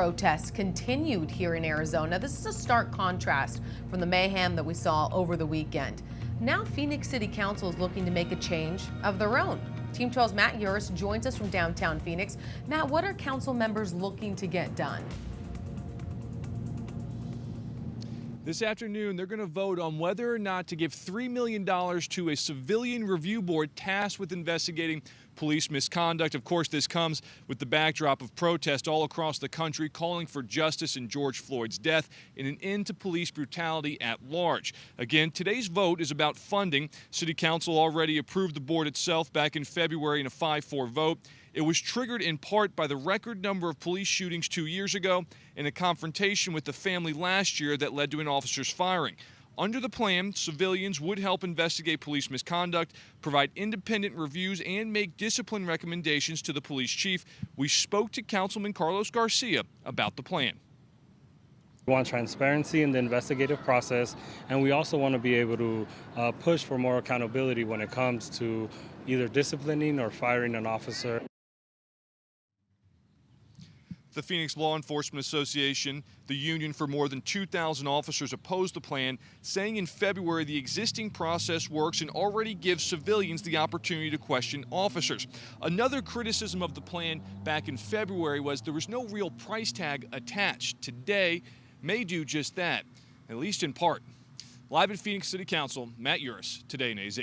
Protests continued here in Arizona. This is a stark contrast from the mayhem that we saw over the weekend. Now Phoenix City Council is looking to make a change of their own. Team 12's Matt Uris joins us from downtown Phoenix. Matt, what are council members looking to get done? This afternoon, they're going to vote on whether or not to give $3 million to a civilian review board tasked with investigating police misconduct. Of course, this comes with the backdrop of protests all across the country calling for justice in George Floyd's death and an end to police brutality at large. Again, today's vote is about funding. City Council already approved the board itself back in February in a 5-4 vote. It was triggered in part by the record number of police shootings 2 years ago and a confrontation with the family last year that led to an officer's firing. Under the plan, civilians would help investigate police misconduct, provide independent reviews, and make discipline recommendations to the police chief. We spoke to Councilman Carlos Garcia about the plan. We want transparency in the investigative process, and we also want to be able to push for more accountability when it comes to either disciplining or firing an officer. The Phoenix Law Enforcement Association, the union for more than 2,000 officers, opposed the plan, saying in February the existing process works and already gives civilians the opportunity to question officers. Another criticism of the plan back in February was there was no real price tag attached. Today may do just that, at least in part. Live at Phoenix City Council, Matt Uris, Today in AZ.